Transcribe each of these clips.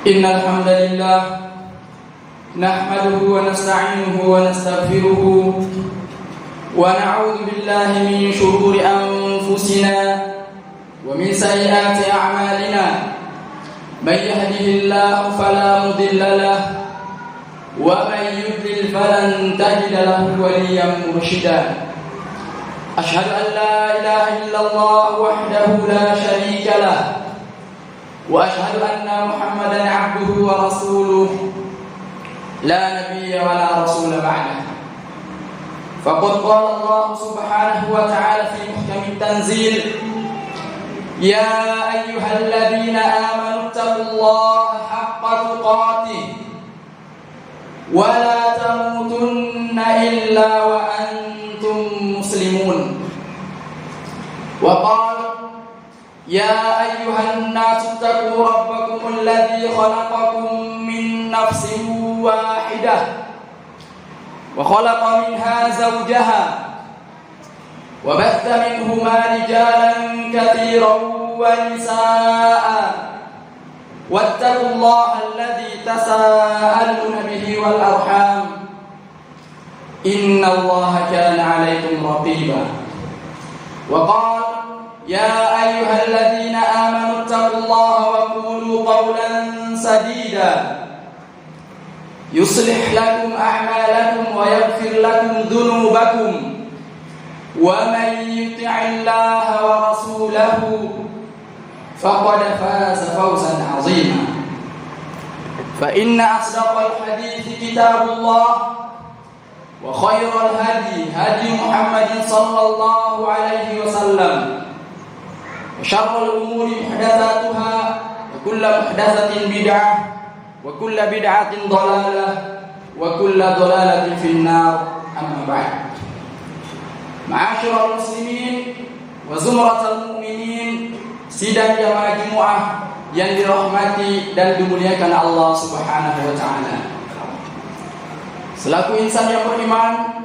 إن الحمد لله نحمده ونستعينه ونستغفره ونعوذ بالله من شرور أنفسنا ومن سيئات أعمالنا من يهده الله فلا مضل له ومن يضلل فلن تجد له وليا مرشدا أشهد أن لا إله إلا الله وحده لا شريك له وأشهد أن محمدا عبده ورسوله لا نبي ولا رسول بعده فقد قال الله سبحانه وتعالى في محكم التنزيل يا أيها الذين آمنوا اتقوا الله حق تقاته ولا تموتن إلا وأنتم مسلمون وقال يا أيها الناس اتقوا ربكم الذي خلقكم من نفس واحدة وخلق منها زوجها وبث منهما رجالا كثيرا ونساء واتقوا الله الذي تساءلون به والأرحام إن الله كان عليكم رقيبا وقال يا أيها الذين آمنوا اتقوا الله وقولوا قولا سديدا يصلح لكم أعمالكم ويغفر لكم ذنوبكم ومن يطع الله ورسوله فقد فاز فوزا عظيما فإن أصدق الحديث كتاب الله وخير الهدي هدي محمد صلى الله عليه وسلم وشر الأمور محدثاتها وكل محدثة بدعة وكل بدعة ضلالة وكل ضلالة في النار أما بعد معاشر المسلمين وزمرة المؤمنين sidang jamaah Jumat yang dirahmati dan dimuliakan Allah Subhanahu wa taala. Selaku insan yang beriman,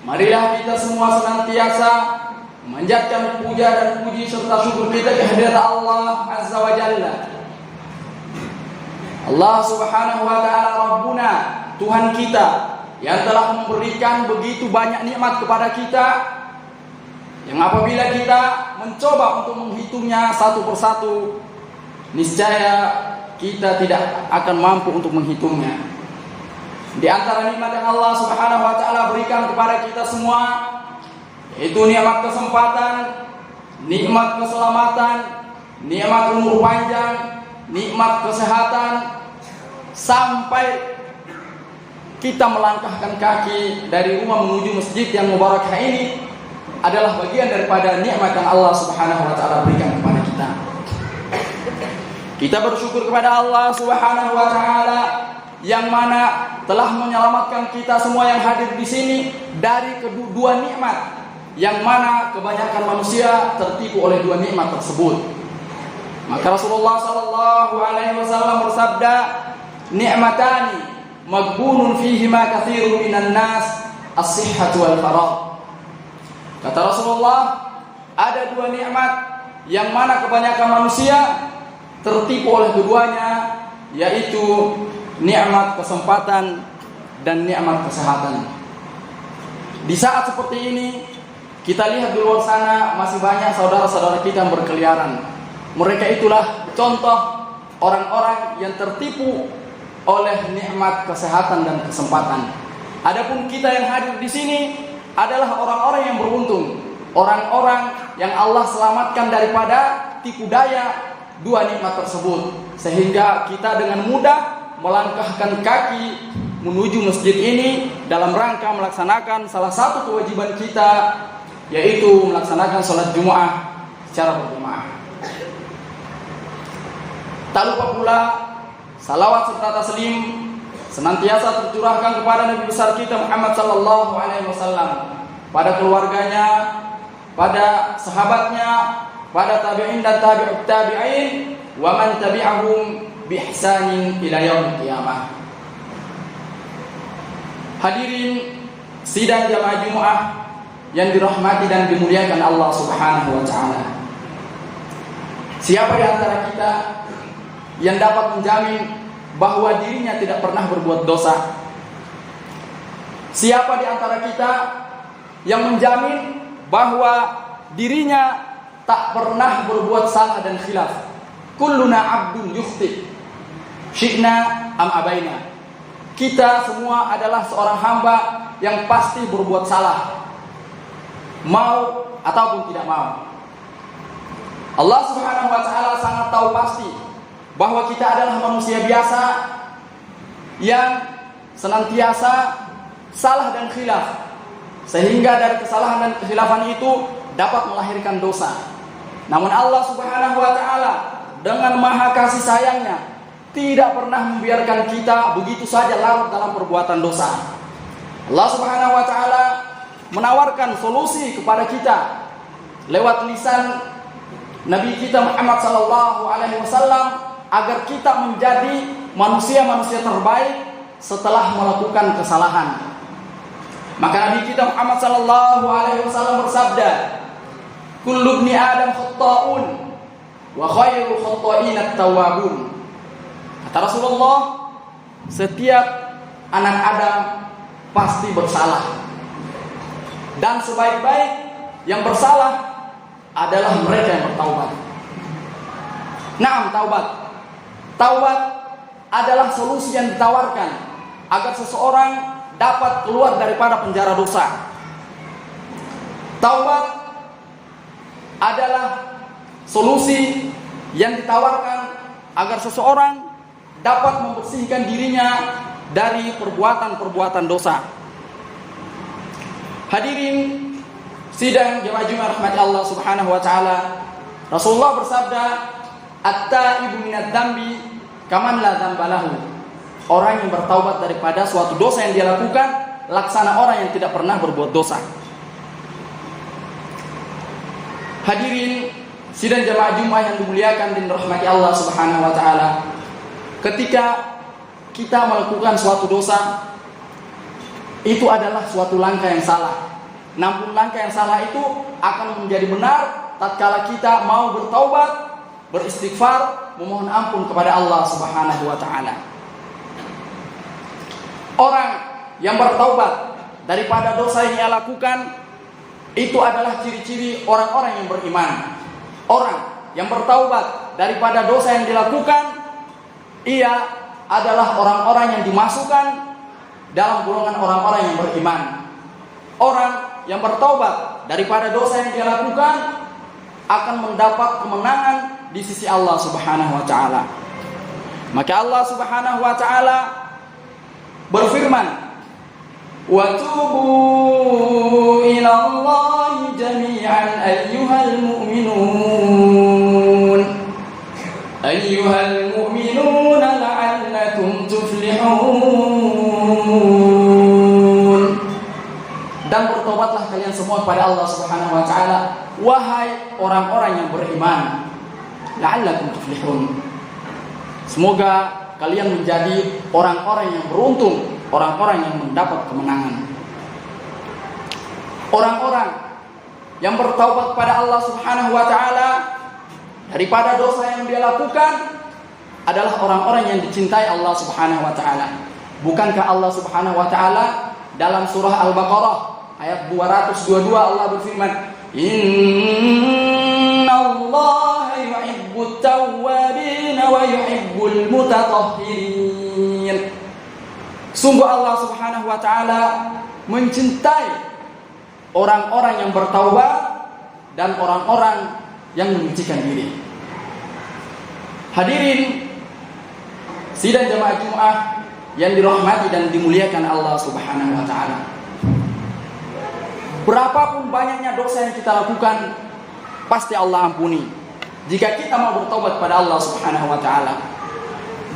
marilah kita semua senantiasa memanjatkan puja dan puji serta syukur kita kehadirat Allah Azza wa Jalla. Allah Subhanahu wa taala Rabbuna, Tuhan kita yang telah memberikan begitu banyak nikmat kepada kita, yang apabila kita mencoba untuk menghitungnya satu persatu, niscaya kita tidak akan mampu untuk menghitungnya. Di antara nikmat yang Allah Subhanahu wa taala berikan kepada kita semua, yaitu nikmat kesempatan, nikmat keselamatan, nikmat umur panjang, nikmat kesehatan, sampai kita melangkahkan kaki dari rumah menuju masjid yang mubarakah ini adalah bagian daripada nikmat yang Allah Subhanahu wa taala berikan kepada kita. Kita bersyukur kepada Allah Subhanahu wa taala yang mana telah menyelamatkan kita semua yang hadir di sini dari kedua nikmat, yang mana kebanyakan manusia tertipu oleh dua nikmat tersebut. Maka Rasulullah sallallahu alaihi wasallam bersabda, "Ni'matani maghbunun fihima katsirun minan nas, as-sihhatu wal faragh." Kata Rasulullah, ada dua nikmat yang mana kebanyakan manusia tertipu oleh keduanya, yaitu nikmat kesempatan dan nikmat kesehatan. Di saat seperti ini, kita lihat di luar sana masih banyak saudara-saudara kita yang berkeliaran. Mereka itulah contoh orang-orang yang tertipu oleh nikmat kesehatan dan kesempatan. Adapun kita yang hadir di sini adalah orang-orang yang beruntung, orang-orang yang Allah selamatkan daripada tipu daya dua nikmat tersebut, sehingga kita dengan mudah melangkahkan kaki menuju masjid ini dalam rangka melaksanakan salah satu kewajiban kita, yaitu melaksanakan sholat Jumat secara berjamaah. Tak lupa pula salawat serta taslim senantiasa tercurahkan kepada Nabi besar kita Muhammad sallallahu alaihi wasallam, pada keluarganya, pada sahabatnya, pada tabi'in dan tabi'ut tabi'in, wa man tabi'ahum bi ihsanin ila yaumil qiyamah. Hadirin sidang jamaah Jumat yang dirahmati dan dimuliakan Allah Subhanahu wa taala. Siapa di antara kita yang dapat menjamin bahwa dirinya tidak pernah berbuat dosa? Siapa di antara kita yang menjamin bahwa dirinya tak pernah berbuat salah dan khilaf? Kulluna abdun yukhti, syi'na am abaina. Kita semua adalah seorang hamba yang pasti berbuat salah, mau ataupun tidak mau. Allah Subhanahu wa ta'ala sangat tahu pasti bahwa kita adalah manusia biasa yang senantiasa salah dan khilaf, sehingga dari kesalahan dan kekhilafan itu dapat melahirkan dosa. Namun Allah Subhanahu wa ta'ala dengan maha kasih sayangnya tidak pernah membiarkan kita begitu saja larut dalam perbuatan dosa. Allah Subhanahu wa ta'ala menawarkan solusi kepada kita lewat lisan Nabi kita Muhammad sallallahu alaihi wasallam agar kita menjadi manusia-manusia terbaik setelah melakukan kesalahan. Maka Nabi kita Muhammad sallallahu alaihi wasallam bersabda, "Kullu ibni Adam khata'un wa khairu khata'in at-tawwabun." Kata Rasulullah, setiap anak Adam pasti bersalah, dan sebaik-baik yang bersalah adalah mereka yang bertaubat. Naam, taubat adalah solusi yang ditawarkan agar seseorang dapat keluar daripada penjara dosa. Taubat adalah solusi yang ditawarkan agar seseorang dapat membersihkan dirinya dari perbuatan-perbuatan dosa. Hadirin sidang jemaah Jumat rahmat Allah Subhanahu wa taala, Rasulullah bersabda, "At-taibu minadz dzambi kaman la dzamba lahu." Orang yang bertaubat daripada suatu dosa yang dia lakukan laksana orang yang tidak pernah berbuat dosa. Hadirin sidang jemaah Jumat yang dimuliakan dan dirahmati Allah Subhanahu wa taala, ketika kita melakukan suatu dosa, itu adalah suatu langkah yang salah. Namun langkah yang salah itu akan menjadi benar tatkala kita mau bertaubat, beristighfar, memohon ampun kepada Allah Subhanahu wa taala. Orang yang bertaubat daripada dosa yang ia lakukan itu adalah ciri-ciri orang-orang yang beriman. Orang yang bertaubat daripada dosa yang dilakukan, ia adalah orang-orang yang dimasukkan dalam golongan orang-orang yang beriman. Orang yang bertaubat daripada dosa yang dia lakukan akan mendapat kemenangan di sisi Allah Subhanahu wa taala. Maka Allah Subhanahu wa taala berfirman, "Wa tubu ila Allahi jami'an ayyuhal mu'minun la'allakum tuflihun." Dan bertobatlah kalian semua kepada Allah Subhanahu wa taala, wahai orang-orang yang beriman, la'allakum tuflihun. Semoga kalian menjadi orang-orang yang beruntung, orang-orang yang mendapat kemenangan. Orang-orang yang bertaubat kepada Allah Subhanahu wa taala daripada dosa yang dia lakukan adalah orang-orang yang dicintai Allah Subhanahu wa taala. Bukankah Allah Subhanahu wa taala dalam surah Al-Baqarah ayat 222 Allah berfirman, "Innallaha yuhibbut tawwabin wa yuhibbul mutatahhirin." Sungguh Allah Subhanahu wa taala mencintai orang-orang yang bertaubat dan orang-orang yang menyucikan diri. Hadirin sidang jemaah Jumat yang dirahmati dan dimuliakan Allah Subhanahu wa taala. Berapapun banyaknya dosa yang kita lakukan, pasti Allah ampuni jika kita mau bertobat pada Allah Subhanahu wa taala.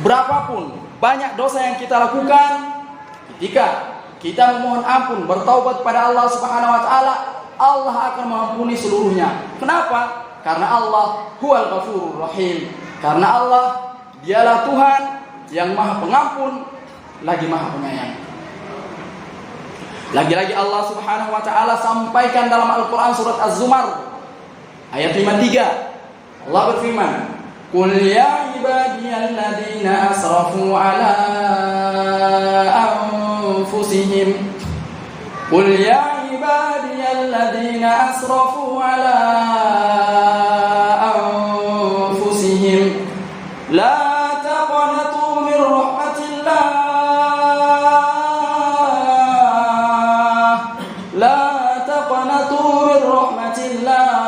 Berapapun banyak dosa yang kita lakukan, ketika kita memohon ampun, bertaubat pada Allah Subhanahu wa taala, Allah akan mengampuni seluruhnya. Kenapa? Karena Allah huwal ghafurur rahim. Karena Allah dialah Tuhan yang Maha Pengampun lagi Maha Penyayang. Lagi-lagi Allah Subhanahu wa taala sampaikan dalam Al-Qur'an surat Az-Zumar ayat 53. Allah berfirman, Qul ya ibadiyalladzina asrafu ala anfusihim Qul ya ibadiyalladzina asrafu ala anfusihim la taqnatu min rahmatillah la taqnatu min rahmatillah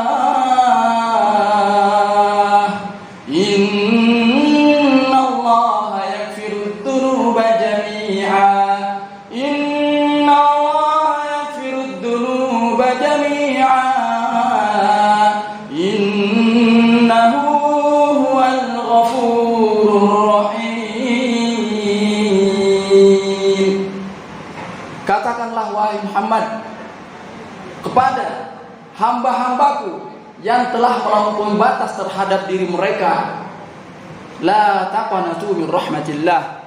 innallaha yaghfirudz dzunuba jami'a innallaha yaghfirudz dzunuba jami'a innahu huwal ghafurur rahim. Katakanlah wahai Muhammad kepada hamba-hambaku yang telah melampaui batas terhadap diri mereka, la taqnatu min rahmatillah,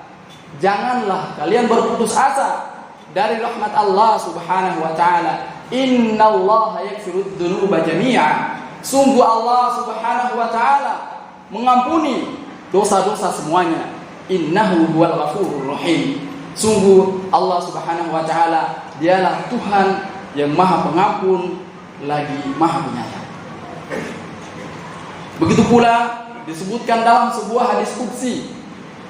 janganlah kalian berputus asa dari rahmat Allah Subhanahu wa taala. Innallaha yaghfirudz dzunuba jami'a, sungguh Allah Subhanahu wa taala mengampuni dosa-dosa semuanya. Innahu huwal ghafurur rahim, sungguh Allah Subhanahu wa taala dialah Tuhan yang Maha Pengampun lagi Maha Penyayang. Begitu pula disebutkan dalam sebuah hadis qudsi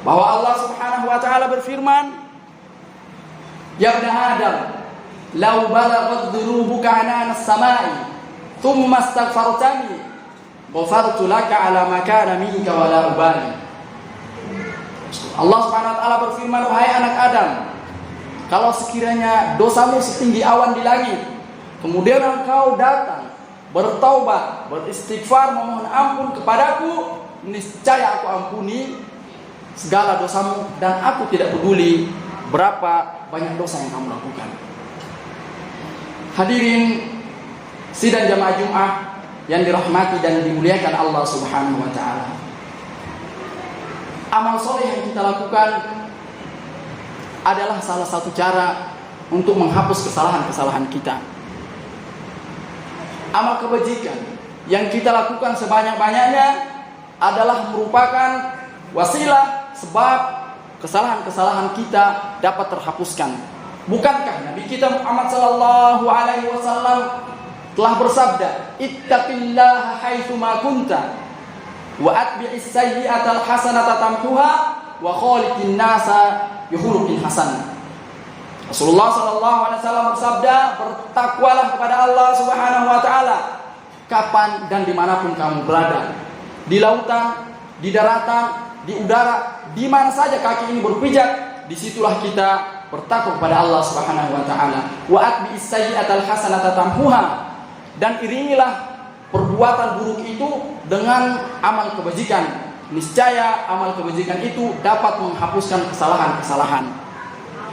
bahwa Allah Subhanahu wa taala berfirman, "Ya ibn Adam, law balaghat dhunubuka anana as-sama'i, thumma astaghfartani, ghafartu laka ala ma kana minka wa la ubali." Allah Subhanahu wa taala berfirman, "Wahai anak Adam, kalau sekiranya dosamu setinggi awan di langit, kemudian engkau datang bertaubat, beristighfar, memohon ampun kepadaku, niscaya aku ampuni segala dosamu dan aku tidak peduli berapa banyak dosa yang kamu lakukan." Hadirin sidang jamaah Jumat yang dirahmati dan dimuliakan Allah Subhanahu wa taala. Amal soleh yang kita lakukan adalah salah satu cara untuk menghapus kesalahan-kesalahan kita. Amal kebajikan yang kita lakukan sebanyak-banyaknya adalah merupakan wasilah sebab kesalahan-kesalahan kita dapat terhapuskan. Bukankah Nabi kita Muhammad sallallahu alaihi wasallam telah bersabda, "Ittaqillaha haitsu ma kunta wa atbi'is sayyi'atal hasanata tamhuha wa khaliqin nasa bi khuluqin hasan." Rasulullah sallallahu alaihi wasallam bersabda, "Bertakwalah kepada Allah Subhanahu wa taala kapan dan dimanapun kamu berada, di lautan, di daratan, di udara, di mana saja kaki ini berpijak, disitulah kita bertakwa kepada Allah Subhanahu wa taala. Wa atbi'is sayyi'atal hasanata tamhuha." Dan iringilah perbuatan buruk itu dengan amal kebajikan. Niscaya amal kebajikan itu dapat menghapuskan kesalahan-kesalahan.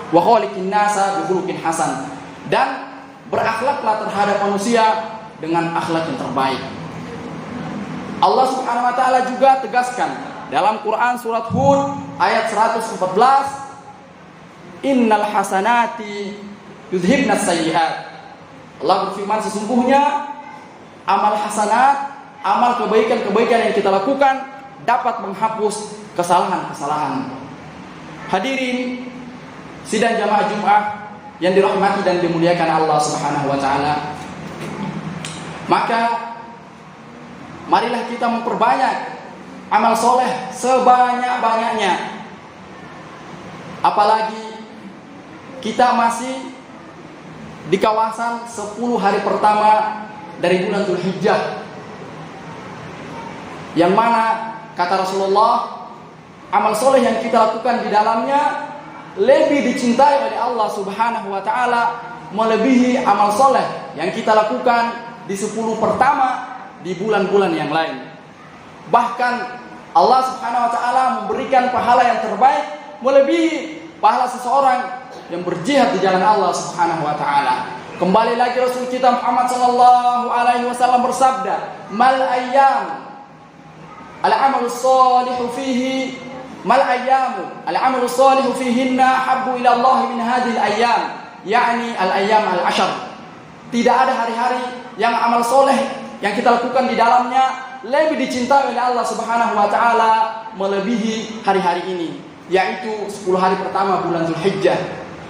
Wa khaliqin nasa bi khuluqin hasan, dan berakhlaklah terhadap manusia dengan akhlak yang terbaik. Allah Subhanahu wa taala juga tegaskan dalam Quran surat Hud ayat 114, "Innal hasanati yudhibnas sayyi'at." Allah berfirman, sesungguhnya amal hasanat, amal kebaikan-kebaikan yang kita lakukan dapat menghapus kesalahan-kesalahan. Hadirin sidang jamaah Jumat yang dirahmati dan dimuliakan Allah Subhanahu wa taala. Maka marilah kita memperbanyak amal soleh sebanyak-banyaknya. Apalagi kita masih di kawasan 10 hari pertama dari bulan Dzulhijjah, yang mana kata Rasulullah, amal soleh yang kita lakukan di dalamnya lebih dicintai oleh Allah Subhanahu wa taala melebihi amal soleh yang kita lakukan di 10 pertama di bulan-bulan yang lain. Bahkan Allah Subhanahu wa taala memberikan pahala yang terbaik melebihi pahala seseorang yang berjihad di jalan Allah Subhanahu wa taala. Kembali lagi Rasul kita Muhammad sallallahu alaihi wasallam bersabda, "Mal ayyam al-amalu shalihu fihi mal ayyamu al-amalu shalihu fihinna habbu ila Allah min hadhihi al-ayyam," yakni al-ayyam al-ashr. Tidak ada hari-hari yang amal soleh yang kita lakukan di dalamnya lebih dicintai oleh Allah Subhanahu wa taala melebihi hari-hari ini, yaitu 10 hari pertama bulan Zulhijjah.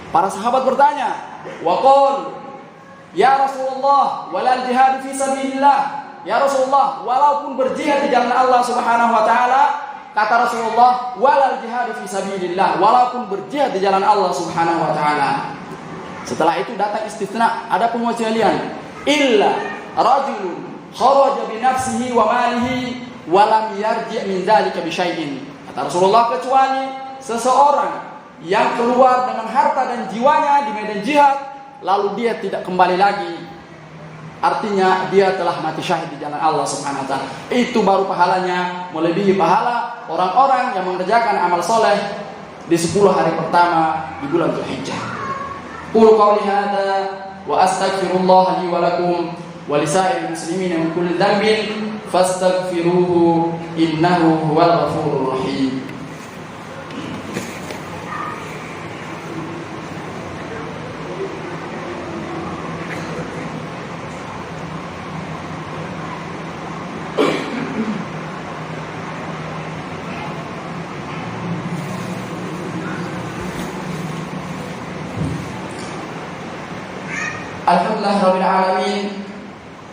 Para sahabat bertanya, waqul ya Rasulullah walal jihad fi sabilillah. Ya Rasulullah, walaupun berjihad di jalan Allah Subhanahu wa taala, kata Rasulullah, walal jihad fi sabilillah, walaupun berjihad di jalan Allah Subhanahu wa taala. Setelah itu datang istisna, ada pengecualian. Illa rajulun kharaja bi nafsihi wa malihi wa lam yarji' min dzalika bi syai'in. Kata Rasulullah, kecuali seseorang yang keluar dengan harta dan jiwanya di medan jihad lalu dia tidak kembali lagi, artinya dia telah mati syahid di jalan Allah Subhanahu wa taala. Itu baru pahalanya melebihi pahala orang-orang yang mengerjakan amal soleh di 10 hari pertama di bulan Dzulhijjah. Qul qouli hadza wa astaghfirullah li wa lakum wa lisa'il muslimin min kulli dhanbin fastaghfiruhu innahu huwal ghafurur rahim. Alhamdulillahirabbil alamin.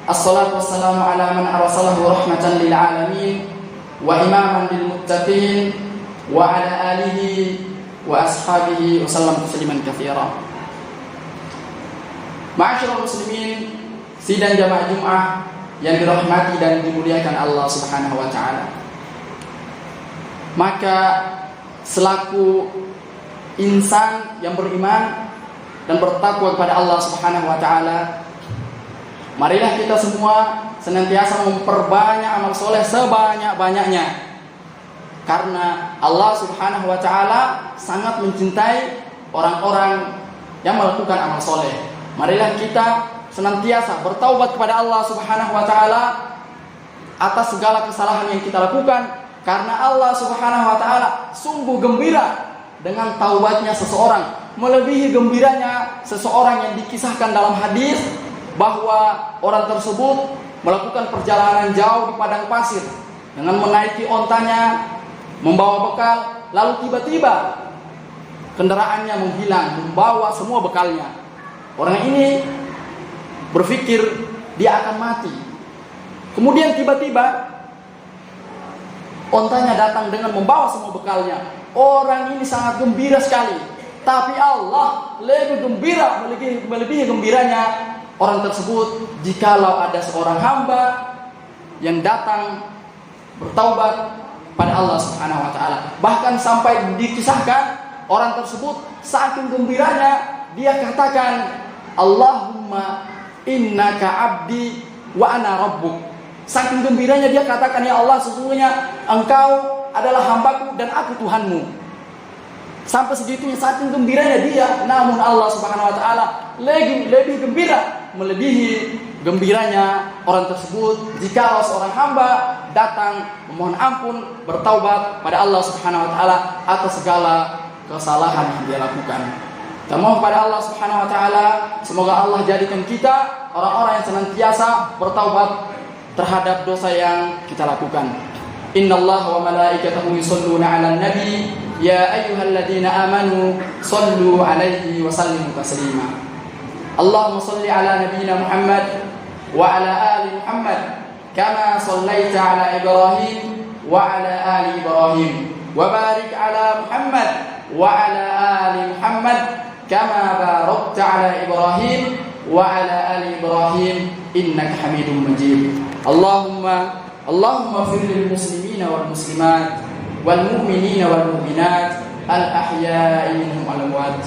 Assalatu wassalamu ala man arsalahu rahmatan lil alamin wa imaman lil muttaqin wa ala alihi wa ashabihi wa sallam tasliman katsira. Ma'asyiral muslimin, sidang jamaah Jumat yang dirahmati dan dimuliakan Allah Subhanahu wa taala. Maka selaku insan yang beriman dan bertakwa kepada Allah Subhanahu wa taala, marilah kita semua senantiasa memperbanyak amal soleh sebanyak-banyaknya, karena Allah Subhanahu wa taala sangat mencintai orang-orang yang melakukan amal soleh. Marilah kita senantiasa bertaubat kepada Allah Subhanahu wa taala atas segala kesalahan yang kita lakukan, karena Allah Subhanahu wa taala sungguh gembira dengan taubatnya seseorang, melebihi gembiranya seseorang yang dikisahkan dalam hadis bahwa orang tersebut melakukan perjalanan jauh di padang pasir dengan menaiki ontanya, membawa bekal, lalu tiba-tiba kendaraannya menghilang, membawa semua bekalnya. Orang ini berpikir dia akan mati. Kemudian tiba-tiba ontanya datang dengan membawa semua bekalnya. Orang ini sangat gembira sekali. Tapi Allah lebih gembira, melebihi gembiranya orang tersebut jikalau ada seorang hamba yang datang bertaubat pada Allah Subhanahu wa taala. Bahkan sampai dikisahkan orang tersebut saking gembiranya dia katakan, Allahumma innaka abdi wa ana rabbuk. Saking gembiranya dia katakan, ya Allah, sesungguhnya Engkau adalah hambaku dan aku Tuhanmu. Sampai segitunya saking gembiranya dia, namun Allah Subhanahu wa taala lebih gembira, melebihi gembiranya orang tersebut jika seorang hamba datang memohon ampun, bertaubat pada Allah Subhanahu wa taala atas segala kesalahan yang dia lakukan. Kita mohon pada Allah Subhanahu wa taala, semoga Allah jadikan kita orang-orang yang senantiasa bertaubat terhadap dosa yang kita lakukan. Innallaha wa malaikatahu yusholluna 'alan nabi ya ayyuhalladzina amanu shallu 'alaihi wa sallimu taslima. Allahumma shalli 'ala nabiyyina Muhammad wa 'ala ali Muhammad kama shallaita 'ala Ibrahim wa 'ala ali Ibrahim wa barik 'ala Muhammad wa 'ala ali Muhammad kama barakta 'ala Ibrahim wa 'ala ali Ibrahim innaka Hamidum Majid. Allahumma fir lil muslimina wal muslimat wal mu'minina wal mu'minat al ahya'i minhum wal amwat.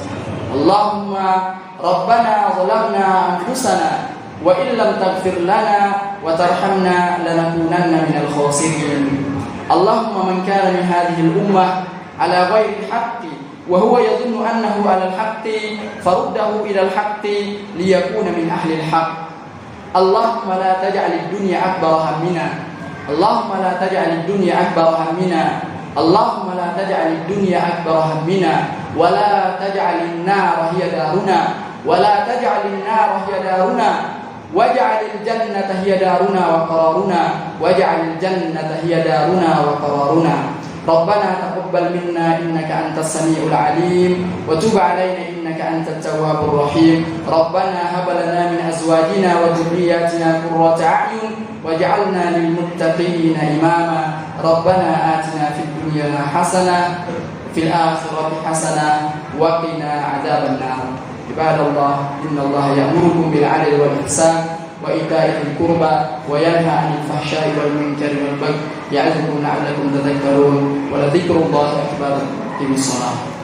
Allahumma rabbana zalamna anfusana wa in lam taghfir lana wa tarhamna lanakunanna minal khasirin. Allahumma man kana min hadhihi al ummah ala ghairi al haqqi wa huwa yadhunnu annahu ala al haqqi faruddahu ila al haqqi liyakuna min ahli al haqq. Allahumma la taj'al ad-dunya akbar hammina. Allahumma la taj'al ad-dunya akbar hammina. Allahumma la taj'al ad-dunya akbar hammina wa la taj'al an-nara hiya daruna wa la taj'al an-nara hiya daruna waj'alil jannata hiya daruna wa qararuna waj'alil jannata hiya daruna wa qararuna. Rabbana taqabbal minna innaka antas samiul alim wa tub 'alaina innaka antat tawwabur rahim. Rabbana hab lana min azwajina wa dhurriyyatina qurrata a'yun waj'alna lil muttaqina imama. Rabbana atina fid dunya hasanah fil akhirati hasanah wa qina 'adzaban nar. Ibadallah, innallaha ya'murukum bil 'adli wal ihsan wa ita'i dzil qurba wa yanha 'anil fahsya'i wal munkari wal baghi ya'idukum la'allakum tadhakkarun wa la dzikrullahi akbar. Qimis shalah.